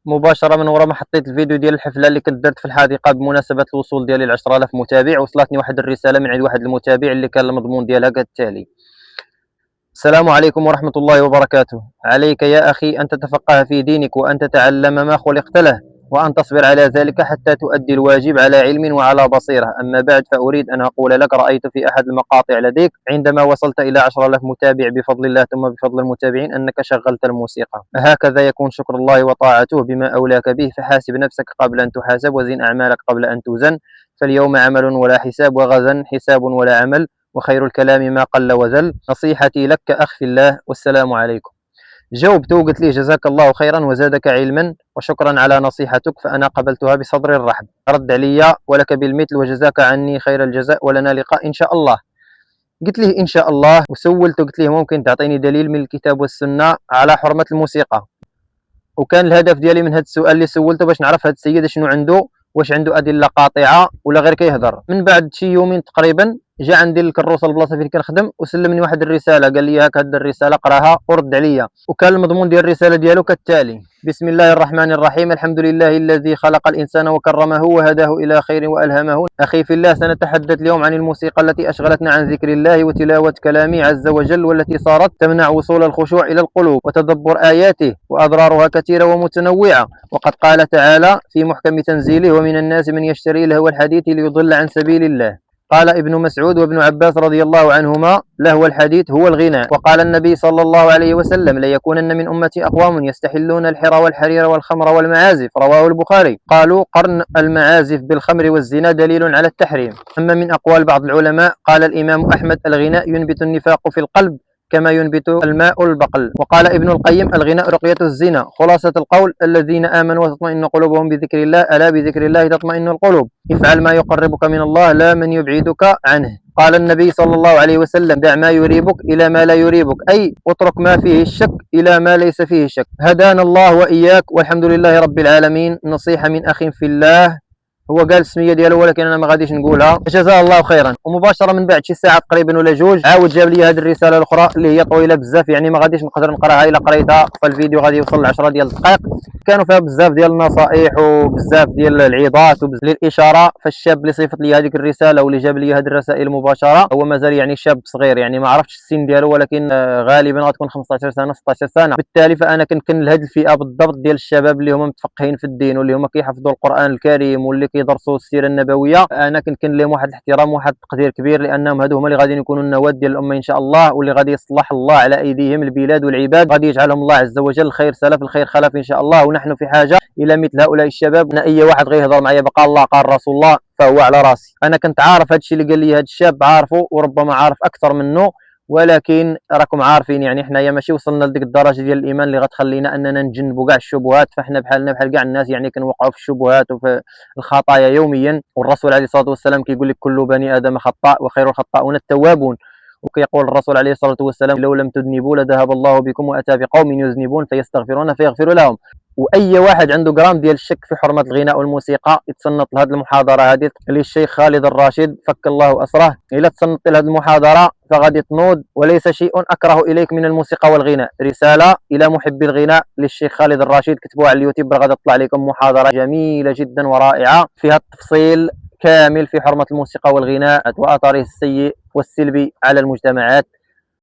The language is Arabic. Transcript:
مباشرة من وراء ما حطيت الفيديو ديال الحفلة اللي كنت درت في الحديقة بمناسبة الوصول ديالي ل 10,000 متابع. وصلتني واحد الرسالة من عند واحد المتابع اللي كان المضمون ديالها كالتالي: السلام عليكم ورحمة الله وبركاته. عليك يا أخي أن تتفقه في دينك وأن تتعلم ما خلقت له وأن تصبر على ذلك حتى تؤدي الواجب على علم وعلى بصيرة. أما بعد فأريد أن أقول لك: رأيت في أحد المقاطع لديك عندما وصلت إلى 10,000 متابع بفضل الله ثم بفضل المتابعين أنك شغلت الموسيقى. هكذا يكون شكر الله وطاعته بما أولاك به، فحاسب نفسك قبل أن تحاسب وزن أعمالك قبل أن توزن. فاليوم عمل ولا حساب، وغدا حساب ولا عمل، وخير الكلام ما قل وزل. نصيحتي لك أخ في الله، والسلام عليكم. جاوبته وقلت ليه: جزاك الله خيرا وزادك علما وشكرا على نصيحتك، فأنا قبلتها بصدر الرحب. رد علي: ولك بالمثل وجزاك عني خير الجزاء ولنا لقاء إن شاء الله. قلت له إن شاء الله، وسولته قلت له: ممكن تعطيني دليل من الكتاب والسنة على حرمة الموسيقى؟ وكان الهدف ديالي من هذا السؤال اللي سولته باش نعرف هذا السيد شنو عنده، واش عنده أدلة قاطعة ولا غير كيهضر. من بعد شي يومين تقريبا جا عندي الكروسه البلاصه فين كنخدم وسلمني واحد الرساله، قال لي: هاك هاد الرساله قراها ورد عليا. وكان المضمون ديال الرساله ديالو كالتالي: بسم الله الرحمن الرحيم، الحمد لله الذي خلق الانسان وكرمه وهداه الى خير والهمه. اخي في الله، سنتحدث اليوم عن الموسيقى التي اشغلتنا عن ذكر الله وتلاوه كلامه عز وجل، والتي صارت تمنع وصول الخشوع الى القلوب وتدبر اياته، واضرارها كثيره ومتنوعه. وقد قال تعالى في محكم تنزيله: ومن الناس من يشتري لهو الحديث ليضل عن سبيل الله. قال ابن مسعود وابن عباس رضي الله عنهما: لهو الحديث هو الغناء. وقال النبي صلى الله عليه وسلم: ليكونن من أمتي أقوام يستحلون الحر والحرير والخمر والمعازف. رواه البخاري. قالوا: قرن المعازف بالخمر والزنا دليل على التحريم. أما من أقوال بعض العلماء، قال الإمام أحمد: الغناء ينبت النفاق في القلب كما ينبت الماء البقل. وقال ابن القيم: الغناء رقية الزنا. خلاصة القول: الذين آمنوا وتطمئن قلوبهم بذكر الله، ألا بذكر الله تطمئن القلوب. افعل ما يقربك من الله لا من يبعدك عنه. قال النبي صلى الله عليه وسلم: دع ما يريبك إلى ما لا يريبك، أي اترك ما فيه الشك إلى ما ليس فيه شك. هدانا الله وإياك، والحمد لله رب العالمين. نصيحة من أخ في الله. هو قال السميه ديالو ولكن انا ما غاديش نقولها. جزاه الله خيرا. ومباشره من بعد شي ساعه تقريبا ولا جوج عاود جاب لي هذه الرساله الاخرى اللي هي طويله بزاف، يعني ما غاديش نقدر نقراها الا قريتها، فالفيديو غادي يوصل ل 10 ديال الدقائق. كانوا فيها بزاف ديال النصائح وبزاف ديال العظات للاشاره. فالشاب اللي صيفط لي هذيك الرساله واللي جاب لي هذه الرسائل مباشره هو مازال يعني شاب صغير، يعني ما عرفتش السن ديالو، ولكن غالبا غتكون 15 سنه 16 سنه. بالتالي فانا كنكن لهذه الفئه بالضبط ديال الشباب اللي هما متفقهين في الدين واللي هما كيحفظوا القران الكريم واللي كيدرسوا السيره النبويه. انا كنكن لهم واحد الاحترام وواحد التقدير كبير، لانهم هادو هما اللي غادي يكونوا النواه ديال الامه ان شاء الله، واللي غادي يصلح الله على ايديهم البلاد والعباد، غادي يجعلهم الله عز وجل الخير سلف الخير خلف ان شاء الله. ونحن في حاجه الى مثل هؤلاء الشباب. انا اي واحد غيهضر معايا بقى الله قال رسول الله فهو على راسي. انا كنت عارف هذا الشيء اللي قال لي هذا الشاب، عارفه وربما عارف اكثر منه، ولكن راكم عارفين يعني حنايا ماشي وصلنا لديك الدرجه ديال الايمان اللي غتخلينا اننا نتجنبوا كاع الشبهات. فاحنا بحالنا بحال كاع الناس، يعني كنوقعوا في الشبهات وفي الخطايا يوميا. والرسول عليه الصلاه والسلام كيقول لك: كل بني ادم خطاء وخير الخطاؤون التوابون. وكيقول الرسول عليه الصلاه والسلام: لو لم تذنبوا لذهب الله بكم واتى بقوم يذنبون فيستغفرون فيغفر لهم. واي واحد عنده جرام ديال الشك في حرمه الغناء والموسيقى يتصنت لهذه المحاضره هذه للشيخ خالد الراشد فك الله اسره. الا تصنت لهذه المحاضره فغادي تنوض: وليس شيء اكره اليك من الموسيقى والغناء. رساله الى محبي الغناء للشيخ خالد الراشد، كتبوها على اليوتيوب غادي تطلع لكم محاضره جميله جدا ورائعه فيها التفصيل كامل في حرمه الموسيقى والغناء واثاره السيء والسلبي على المجتمعات.